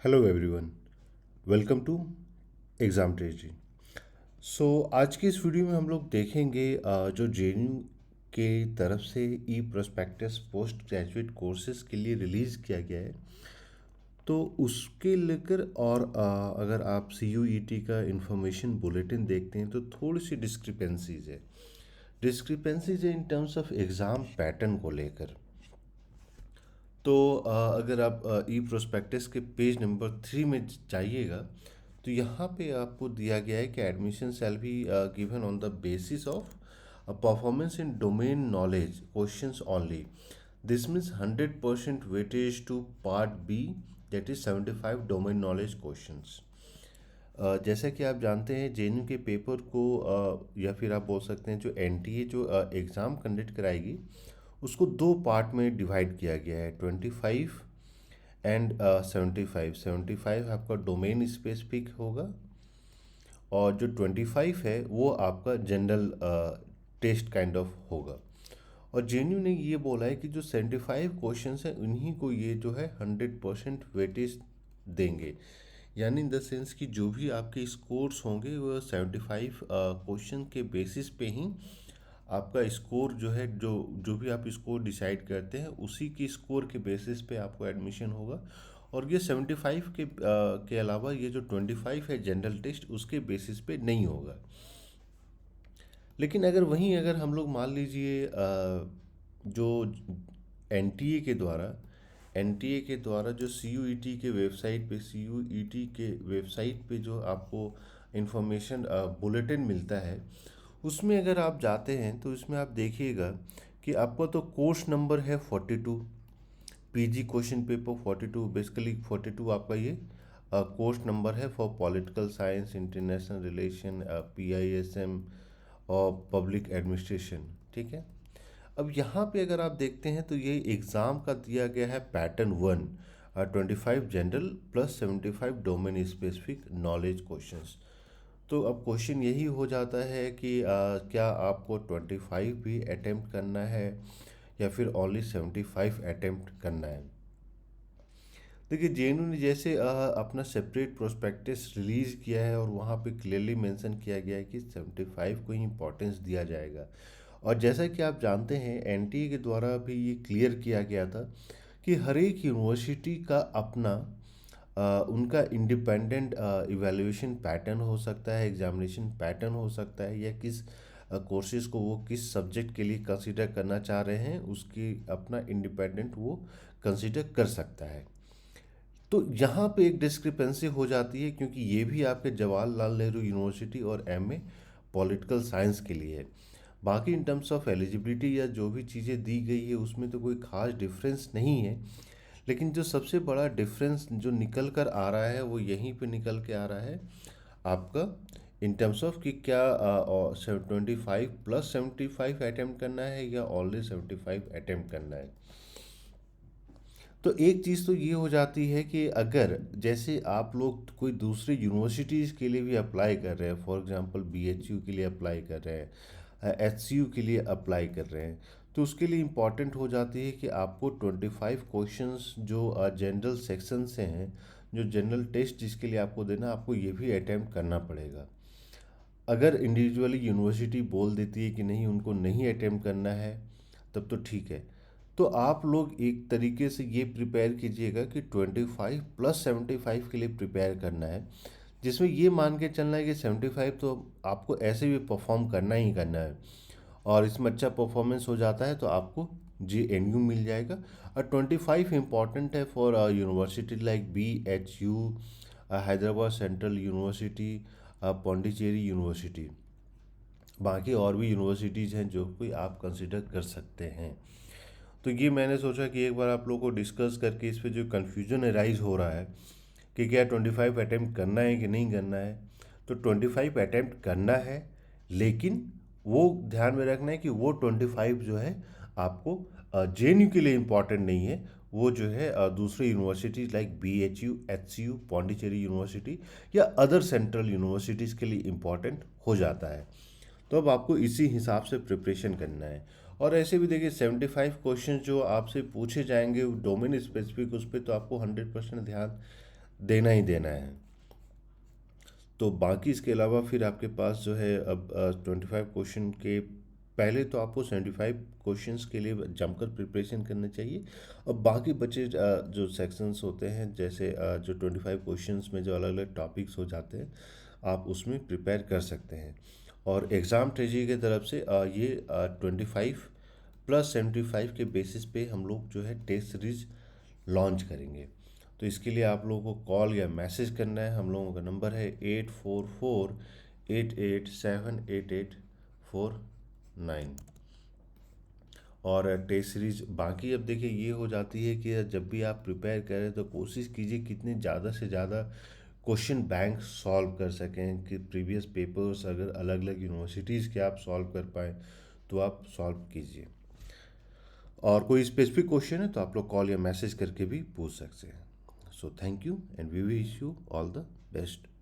Hello everyone, welcome to Exam Treasury. आज की इस वीडियो में हम लोग देखेंगे जो जेएनयू के तरफ से ई प्रोस्पेक्टस पोस्ट ग्रेजुएट कोर्सेज के लिए रिलीज़ किया गया है। तो उसके लेकर और अगर आप CUET का इंफॉर्मेशन बुलेटिन देखते हैं तो थोड़ी सी डिस्क्रिपेंसीज है in terms of exam pattern को लेकर। अगर आप ई प्रोस्पेक्टस के पेज नंबर 3 में जाइएगा तो यहाँ पे आपको दिया गया है कि admission shall be given on the basis of performance in domain knowledge questions only. This means 100% weightage to part B, that is 75 domain knowledge questions. जैसा कि आप जानते हैं जेएनयू के पेपर को या फिर आप बोल सकते हैं जो एनटीए जो एग्ज़ाम कंडक्ट कराएगी उसको दो पार्ट में डिवाइड किया गया है, 25 एंड 75। 75 आपका डोमेन स्पेसिफिक होगा और जो 25 है वो आपका जनरल टेस्ट काइंड ऑफ होगा। और जेएनयू ने ये बोला है कि जो 75 क्वेश्चंस हैं उन्हीं को ये जो है 100% वेटेज देंगे, यानी इन द सेंस कि जो भी आपके स्कोर्स होंगे वो 75 क्वेश्चन के बेसिस पे ही आपका स्कोर जो है, जो जो भी आप स्कोर डिसाइड करते हैं उसी की स्कोर के बेसिस पे आपको एडमिशन होगा। और ये 75 के अलावा ये जो 25 है जनरल टेस्ट उसके बेसिस पे नहीं होगा। लेकिन अगर हम लोग मान लीजिए जो एनटीए के द्वारा जो CUET के वेबसाइट पे जो आपको इंफॉर्मेशन बुलेटिन मिलता है उसमें अगर आप जाते हैं तो इसमें आप देखिएगा कि आपका तो कोर्स नंबर है 42, पीजी क्वेश्चन पेपर 42, बेसिकली 42 आपका ये कोर्स नंबर है for political science, international relation, PISM और पब्लिक एडमिनिस्ट्रेशन। ठीक है। अब यहाँ पे अगर आप देखते हैं तो ये एग्ज़ाम का दिया गया है pattern 1, 25 general plus 75 domain specific knowledge questions. तो अब क्वेश्चन यही हो जाता है कि क्या आपको 25 भी अटेम्प्ट करना है या फिर ओनली 75 अटेम्प्ट करना है। देखिए जेएनयू ने जैसे अपना सेपरेट प्रोस्पेक्टस रिलीज़ किया है और वहाँ पे क्लियरली मेंशन किया गया है कि 75 को ही इम्पोर्टेंस दिया जाएगा। और जैसा कि आप जानते हैं एनटीए के द्वारा भी ये क्लियर किया गया था कि हर एक यूनिवर्सिटी का अपना उनका इंडिपेंडेंट इवैल्यूएशन पैटर्न हो सकता है, एग्जामिनेशन पैटर्न हो सकता है, या किस कोर्सेज को वो किस सब्जेक्ट के लिए कंसीडर करना चाह रहे हैं उसकी अपना इंडिपेंडेंट वो कंसीडर कर सकता है। तो यहाँ पे एक डिस्क्रिपेंसी हो जाती है क्योंकि ये भी आपके जवाहरलाल नेहरू यूनिवर्सिटी और एमए पॉलिटिकल साइंस के लिए है। बाकी इन टर्म्स ऑफ एलिजिबिलिटी या जो भी चीज़ें दी गई है उसमें तो कोई खास डिफरेंस नहीं है। लेकिन जो सबसे बड़ा डिफरेंस जो निकल कर आ रहा है वो यहीं पे निकल के आ रहा है आपका इन टर्म्स ऑफ कि क्या 25 प्लस 75 अटेम्प्ट करना है या ऑनली 75 अटेम्प्ट करना है। तो एक चीज़ तो ये हो जाती है कि अगर जैसे आप लोग कोई दूसरी यूनिवर्सिटीज़ के लिए भी अप्लाई कर रहे हैं, फॉर एग्जांपल BHU के लिए अप्लाई कर रहे हैं, HCU के लिए अप्लाई कर रहे हैं, तो उसके लिए इम्पॉर्टेंट हो जाती है कि आपको 25 क्वेश्चंस जो जनरल सेक्शन से हैं, जो जनरल टेस्ट जिसके लिए आपको देना, आपको ये भी अटैम्प्ट करना पड़ेगा। अगर इंडिविजुअली यूनिवर्सिटी बोल देती है कि नहीं उनको नहीं अटेम्प्ट करना है तब तो ठीक है। तो आप लोग एक तरीके से ये प्रिपेयर कीजिएगा कि 25 प्लस 75 के लिए प्रिपेयर करना है, जिसमें ये मान के चलना है कि 75 तो आपको ऐसे भी परफॉर्म करना ही करना है और इसमें अच्छा परफॉर्मेंस हो जाता है तो आपको JNU मिल जाएगा। और 25 इम्पॉर्टेंट है for university like BHU, Hyderabad central university, Pondicherry university. बाकी और भी यूनिवर्सिटीज़ हैं जो कोई आप कंसिडर कर सकते हैं। तो ये मैंने सोचा कि एक बार आप लोगों को डिस्कस करके इस पे जो कन्फ्यूजन अराइज हो रहा है कि क्या 25 अटैम्प्ट करना है कि नहीं करना है, तो 25 अटैम्प्ट करना है, लेकिन वो ध्यान में रखना है कि वो 25 जो है आपको JNU के लिए इम्पॉर्टेंट नहीं है, वो जो है दूसरी universities like BHU, HCU, Pondicherry university या अदर सेंट्रल यूनिवर्सिटीज़ के लिए इम्पॉर्टेंट हो जाता है। तो अब आपको इसी हिसाब से प्रिपरेशन करना है। और ऐसे भी देखिए 75 क्वेश्चन जो आपसे पूछे जाएंगे डोमेन स्पेसिफिक, उस पर तो आपको 100% ध्यान देना ही देना है। तो बाकी इसके अलावा फिर आपके पास जो है अब 25 क्वेश्चन के पहले तो आपको 75 क्वेश्चंस के लिए जमकर प्रिपरेशन करना चाहिए। अब बाकी बचे जो सेक्शंस होते हैं, जैसे जो 25 क्वेश्चंस में जो अलग अलग टॉपिक्स हो जाते हैं, आप उसमें प्रिपेयर कर सकते हैं। और एग्ज़ाम ट्रेजरी की तरफ से ये 25 प्लस 75 के बेसिस पे हम लोग जो है टेस्ट सीरीज लॉन्च करेंगे। तो इसके लिए आप लोगों को कॉल या मैसेज करना है। हम लोगों का नंबर है 8448878849। और टेस्ट सीरीज बाकी अब देखिए ये हो जाती है कि जब भी आप प्रिपेयर करें तो कोशिश कीजिए कितने ज़्यादा से ज़्यादा क्वेश्चन बैंक सॉल्व कर सकें, कि प्रीवियस पेपर्स अगर अलग अलग यूनिवर्सिटीज़ के आप सॉल्व कर पाएँ तो आप सॉल्व कीजिए। और कोई स्पेसिफिक क्वेश्चन है तो आप लोग कॉल या मैसेज करके भी पूछ सकते हैं। So thank you and we wish you all the best.